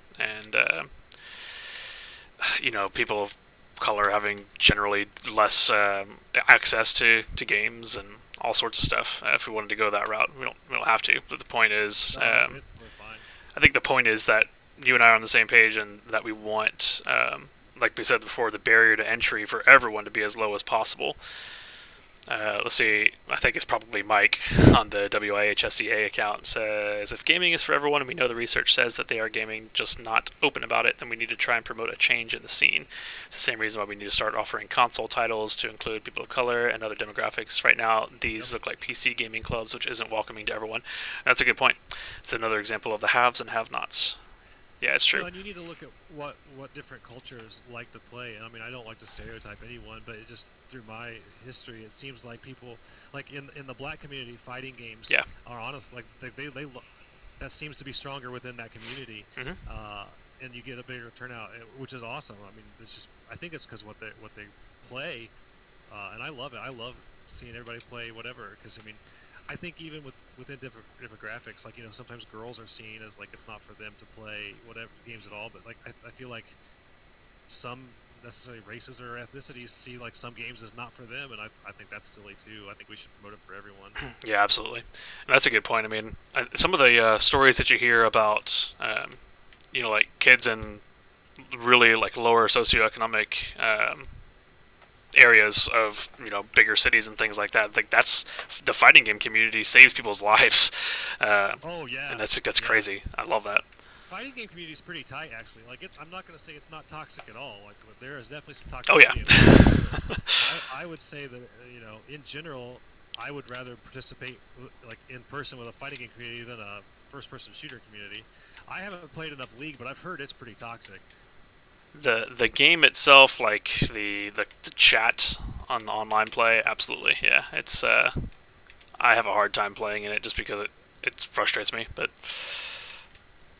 people of color having generally less access to games and all sorts of stuff. If we wanted to go that route, we don't have to. But the point is,
no, we're fine.
I think the point is that you and I are on the same page, and that we want, like we said before, the barrier to entry for everyone to be as low as possible. Let's see, I think it's probably Mike on the IHSEN account says, if gaming is for everyone and we know the research says that they are gaming, just not open about it, then we need to try and promote a change in the scene. It's the same reason why we need to start offering console titles to include people of color and other demographics. Right now, these
Yep.
look like PC gaming clubs, which isn't welcoming to everyone. And that's a good point. It's another example of the haves and have-nots. Yeah, it's true.
Well, and you need to look at what different cultures like to play. And I mean, I don't like to stereotype anyone, but it just through my history, it seems like people like in the black community, fighting games
Yeah.
are honest. Like that seems to be stronger within that community,
Hmm.
uh, and you get a bigger turnout, which is awesome. I mean, it's just I think it's because what they play, and I love it. I love seeing everybody play whatever. Because I mean, I think even within different demographics, like sometimes girls are seen as like it's not for them to play whatever games at all. But like I feel like some necessarily races or ethnicities see like some games as not for them, and I think that's silly too. I think we should promote it for everyone.
Yeah, absolutely. And that's a good point. I mean, some of the stories that you hear about, like kids in really like lower socioeconomic areas of bigger cities and things like that. Like that's the fighting game community saves people's lives,
Oh yeah,
and that's
yeah.
crazy. I love that.
Fighting game community is pretty tight actually. Like I'm not gonna say it's not toxic at all. Like but there is definitely some
Oh yeah,
toxicity involved. But I would say that in general, I would rather participate like in person with a fighting game community than a first-person shooter community. I haven't played enough League, but I've heard it's pretty toxic.
the game itself, like the chat on the online play, absolutely. Yeah, it's I have a hard time playing in it just because it frustrates me, but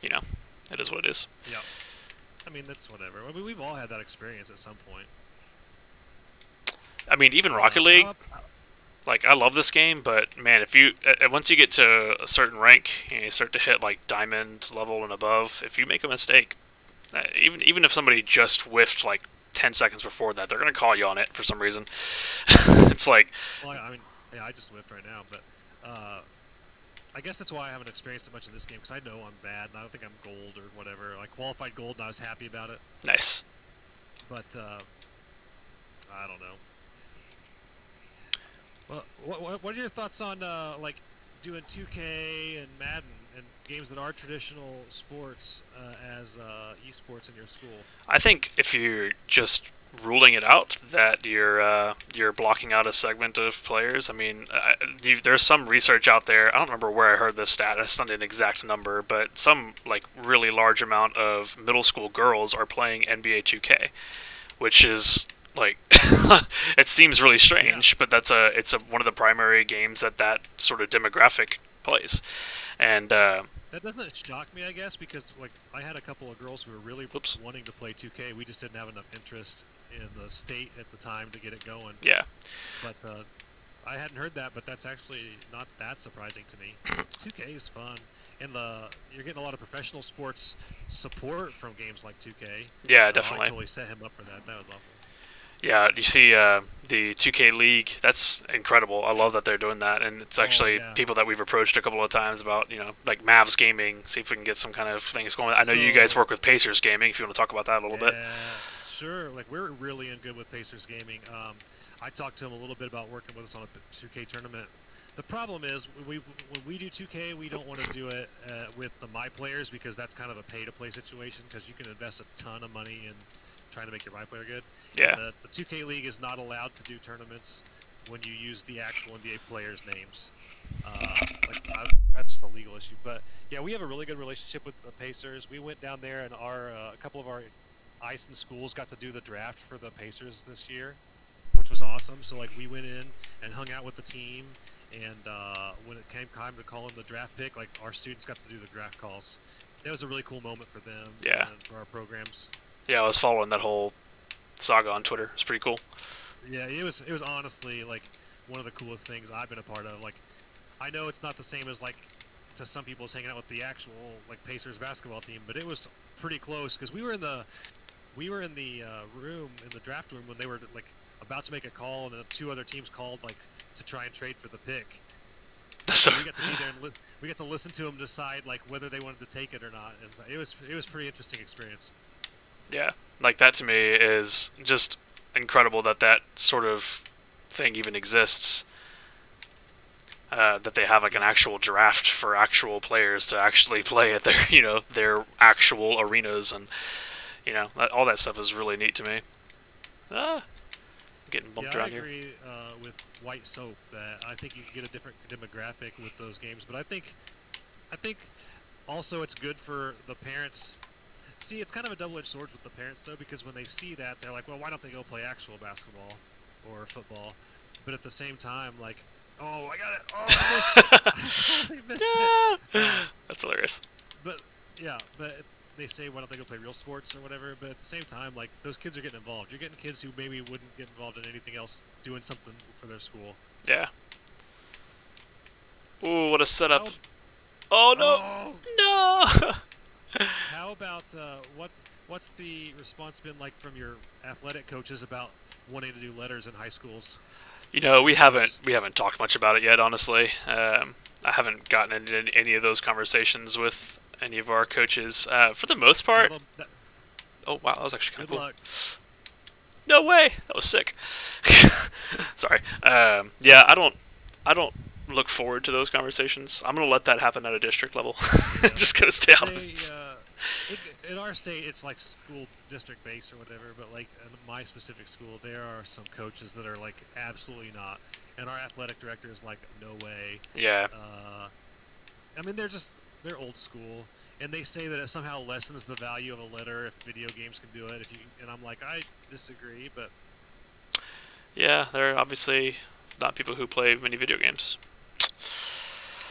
you know, it is what it is.
Yeah, I mean that's whatever. I mean we've all had that experience at some point.
I mean, even Rocket League, like I love this game, but man, if you once you get to a certain rank and you start to hit like diamond level and above, if you make a mistake, Even if somebody just whiffed like 10 seconds before that, they're gonna call you on it for some reason. It's like,
Well, I mean, yeah, I just whipped right now, but I guess that's why I haven't experienced it much in this game because I know I'm bad and I don't think I'm gold or whatever. Like qualified gold, and I was happy about it.
nice.
But I don't know. Well, what are your thoughts on like doing 2K and Madden and games that are traditional sports as esports in your school?
I think if you're just ruling it out that you're blocking out a segment of players. I mean, there's some research out there. I don't remember where I heard this stat. It's not an exact number, but some like really large amount of middle school girls are playing NBA 2K, which is like it seems really strange,
Yeah,
but it's one of the primary games that sort of demographic plays, and
that doesn't shock me, I guess, because like I had a couple of girls who were really
oops,
wanting to play 2K. We just didn't have enough interest in the state at the time to get it going.
yeah,
But I hadn't heard that, but that's actually not that surprising to me. 2K is fun, and you're getting a lot of professional sports support from games like 2K.
yeah,
I
definitely.
totally set him up for that. That was awful.
Yeah, you see the 2K League. That's incredible. I love that they're doing that, and it's
Oh
actually
yeah.
people that we've approached a couple of times about, like Mavs Gaming, see if we can get some kind of things going. I know you guys
So
work with Pacers Gaming. If you want to talk about that a little bit.
yeah, sure. Like we're really in good with Pacers Gaming. I talked to him a little bit about working with us on a 2K tournament. The problem is when we do 2K, we don't want to do it with the my players because that's kind of a pay to play situation because you can invest a ton of money in trying to make your my player good. And
Yeah,
the 2K League is not allowed to do tournaments when you use the actual NBA players' names. That's just a legal issue. But yeah, we have a really good relationship with the Pacers. We went down there, and a couple of our IHSEN schools got to do the draft for the Pacers this year, which was awesome. So like we went in and hung out with the team, and when it came time to call in the draft pick, like our students got to do the draft calls. That was a really cool moment for them
yeah,
and for our programs.
yeah. I was following that whole saga on Twitter. It's pretty cool.
Yeah, it was honestly like one of the coolest things I've been a part of. Like I know it's not the same as like to some people it's hanging out with the actual like Pacers basketball team, but it was pretty close because we were in the room in the draft room when they were like about to make a call, and the two other teams called like to try and trade for the pick.
So,
So we got to be there and we got to listen to them decide like whether they wanted to take it or not. It was pretty interesting experience.
yeah, like that to me is just incredible that sort of thing even exists. That they have like an
Yeah,
actual draft for actual players to actually play at their their actual arenas, and all that stuff is really neat to me. Ah, I'm getting bumped
yeah, I
around here.
agree with White Soap that I think you can get a different demographic with those games, but I think also it's good for the parents. See, it's kind of a double-edged sword with the parents though, because when they see that, they're like, well, why don't they go play actual basketball or football? But at the same time, like, oh, I got it. Oh, I missed it. I totally missed it. Um,
That's hilarious.
but yeah, but they say why don't they go play real sports or whatever? But at the same time, like those kids are getting involved. You're getting kids who maybe wouldn't get involved in anything else, doing something for their school.
Yeah. Ooh, what a setup.
How?
Oh no,
Oh,
no.
how about what's the response been like from your athletic coaches about wanting to do letters in high schools
We
and
haven't
sports?
talked much about it yet. Honestly, I haven't gotten into any of those conversations with any of our coaches. For the most
Tell
part.
them that,
Oh wow, that was actually kind
good
of cool.
luck.
No way, that was sick. Sorry. Yeah, I don't look forward to those conversations. I'm gonna let that happen at a district level.
Yeah,
Just gonna stay out of
they
it.
in our state it's like school district based or whatever. But like in my specific school, there are some coaches that are like absolutely not, and our athletic director is like, no way.
Yeah,
Uh, I mean, they're old school, and they say that it somehow lessens the value of a letter if video games can do it. And I'm like, I disagree, but
yeah, they're obviously not people who play many video games.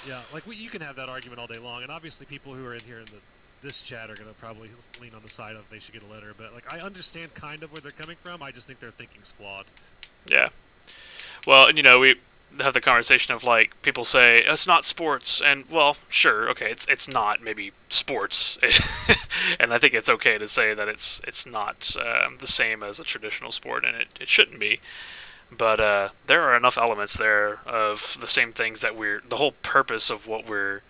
yeah, like you can have that argument all day long, and obviously people who are in here in this chat are gonna probably lean on the side of they should get a letter. But like, I understand kind of where they're coming from. I just think their thinking's flawed.
Yeah. Well, and have the conversation of like people say it's not sports, and well, sure, okay, it's not maybe sports, and I think it's okay to say that it's not the same as a traditional sport, and it shouldn't be. But there are enough elements there of the same things that the whole purpose of what we're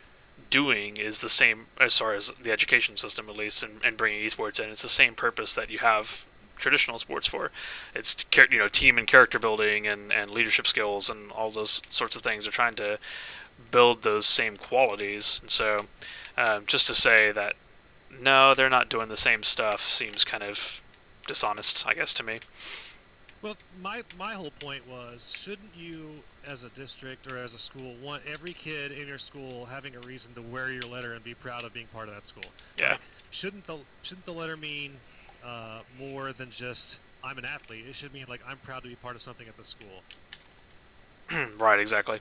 doing is the same as far as the education system, at least, and bringing esports in. It's the same purpose that you have traditional sports for. It's team and character building and leadership skills and all those sorts of things. They're trying to build those same qualities. And so, just to say that no, they're not doing the same stuff seems kind of dishonest, I guess, to me.
Well, my whole point was, shouldn't you, as a district or as a school, want every kid in your school having a reason to wear your letter and be proud of being part of that school?
Yeah.
Right? Shouldn't the letter mean more than just I'm an athlete? It should mean like I'm proud to be part of something at the school.
Right, exactly.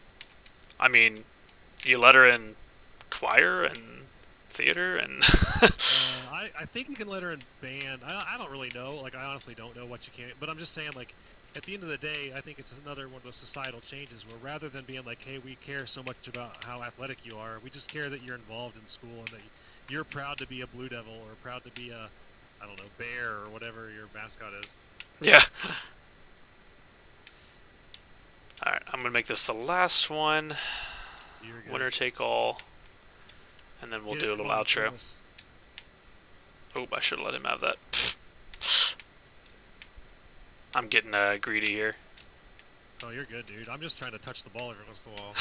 I mean, you letter in choir and theater and
I think you can let her in band. I don't really know. Like, I honestly don't know what you can. But I'm just saying, like, at the end of the day, I think it's another one of those societal changes where rather than being like, hey, we care so much about how athletic you are, we just care that you're involved in school and that you're proud to be a Blue Devil or proud to be a, I don't know, bear or whatever your mascot is.
yeah. All right, I'm gonna make this the last one. Winner take all, and then we'll do a little outro. Oh, I should have let him have that. I'm getting greedy here.
Oh, you're good, dude. I'm just trying to touch the ball every once in a while.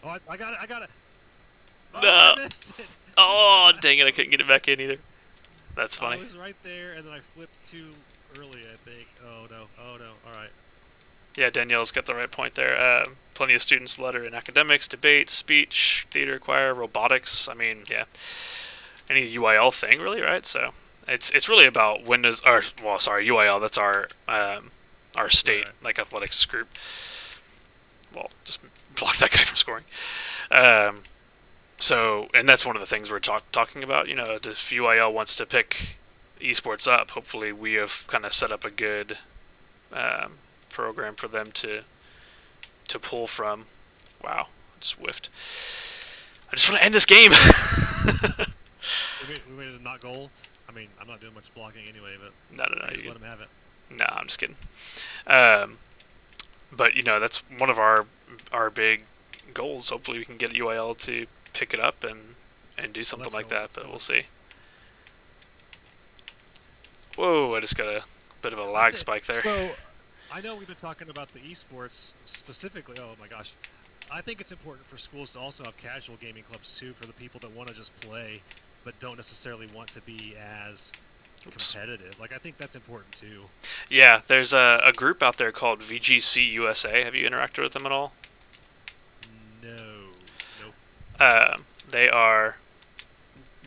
Oh, I got it. I got it. Oh,
no.
I missed it.
Oh, dang it. I couldn't get it back in either. That's funny.
I was right there, and then I flipped too early, I think. Oh, no. Oh, no. All right.
Yeah, Danielle's got the right point there. Plenty of students letter in academics, debate, speech, theater, choir, robotics. I mean, yeah. Any UIL thing, really, right? So it's really about UIL. That's our state like athletics group. Well, just block that guy from scoring. So, and that's one of the things we're talking about. You know, if UIL wants to pick esports up, hopefully we have kind of set up a good program for them to pull from. Wow, it's whiffed. I just want to end this game.
We made it a not goal. I mean, I'm not doing much blocking anyway, but
no,
just let him have it.
No, I'm just kidding. But you know, that's one of our big goals. Hopefully, we can get UIL to pick it up and do something like that. But we'll see. Whoa! I just got a bit of a lag spike there.
So, I know we've been talking about the esports specifically. Oh my gosh. I think it's important for schools to also have casual gaming clubs too, for the people that want to just play but don't necessarily want to be as competitive. Like, I think that's important too.
Yeah, there's a group out there called VGC USA. Have you interacted with them at all?
No. Nope.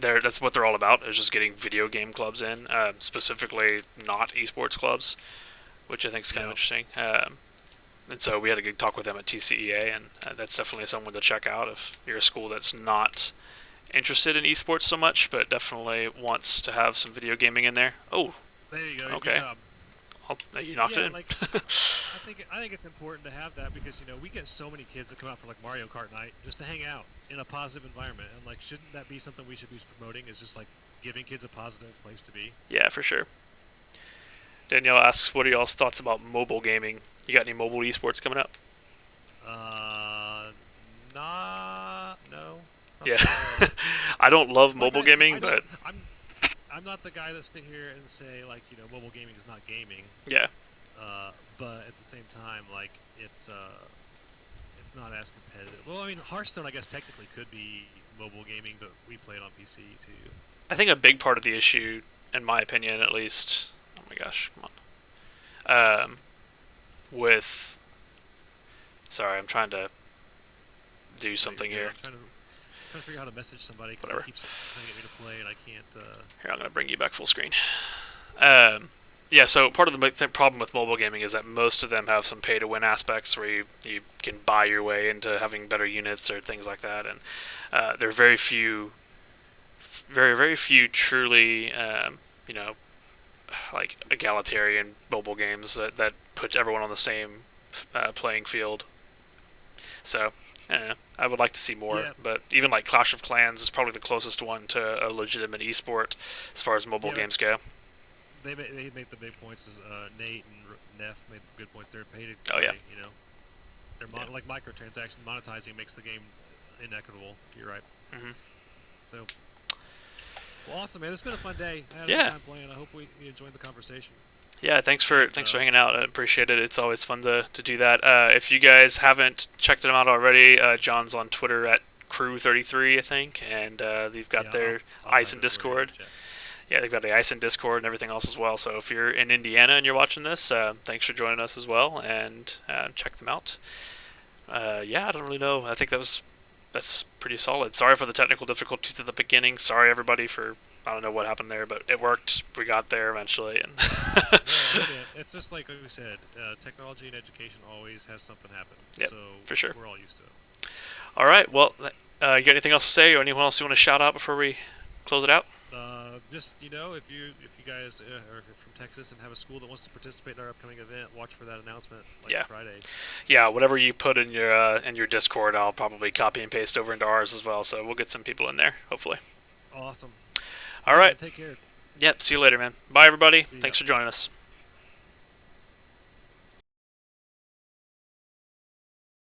That's what they're all about, is just getting video game clubs in, specifically not esports clubs, which I think is kind of interesting. And so we had a good talk with them at TCEA, and that's definitely someone to check out if you're a school that's not interested in esports so much, but definitely wants to have some video gaming in there. Oh,
there you go.
Okay. You knocked it in.
Like, I think it's important to have that because, you know, we get so many kids that come out for like Mario Kart night just to hang out in a positive environment, and like, shouldn't that be something we should be promoting? Is just like giving kids a positive place to be.
Yeah, for sure. Danielle asks, what are y'all's thoughts about mobile gaming? You got any mobile esports coming up?
No.
Yeah. I don't love mobile gaming, but
I'm not the guy that sit here and say, like, you know, mobile gaming is not gaming.
Yeah.
But at the same time, like, it's not as competitive. Well, I mean, Hearthstone, I guess, technically could be mobile gaming, but we play it on PC too.
I think a big part of the issue, in my opinion at least, oh my gosh, come on. Sorry, I'm trying to do something here.
I'm trying to figure out how to message somebody because it keeps trying to get me to play and I can't.
Here, I'm going to bring you back full screen. Yeah, so part of the problem with mobile gaming is that most of them have some pay-to-win aspects where you can buy your way into having better units or things like that, and there are very few truly, like egalitarian mobile games that put everyone on the same playing field. So, I would like to see more.
Yeah,
But even like Clash of Clans is probably the closest one to a legitimate esport as far as mobile
yeah.
games go.
They make the big points. Nate and Neff made good points. They're pay to
Oh yeah,
play. They're
yeah,
like microtransaction monetizing makes the game inequitable. You're right.
hmm
So, well, awesome, man. It's been a fun day. I had a good
yeah.
time playing. I hope you enjoyed the conversation.
Yeah,
And
thanks for hanging out. I appreciate it. It's always fun to do that. If you guys haven't checked them out already, John's on Twitter at Crew33, I think, and they've got
yeah,
their
I'll type
IHSEN
it for you in the
Discord.
chat.
Yeah, they've got the IHSEN Discord and everything else as well. So if you're in Indiana and you're watching this, thanks for joining us as well, and check them out. Yeah, I don't really know. I think that's pretty solid. Sorry for the technical difficulties at the beginning. Sorry everybody for I don't know what happened there, but it worked. We got there eventually, and
Well, it's just like we said. Technology and education always has something happen.
yep,
So
for sure.
we're all used to it.
All right. Well, you got anything else to say, or anyone else you want to shout out before we close it out?
Just if you guys are from Texas and have a school that wants to participate in our upcoming event, watch for that announcement like
Yeah.
Friday.
Yeah. Whatever you put in your Discord, I'll probably copy and paste over into ours as well. So we'll get some people in there, hopefully.
Awesome.
All right.
Man, take care.
Yep. See you later, man. Bye, everybody.
See ya.
Thanks for joining us.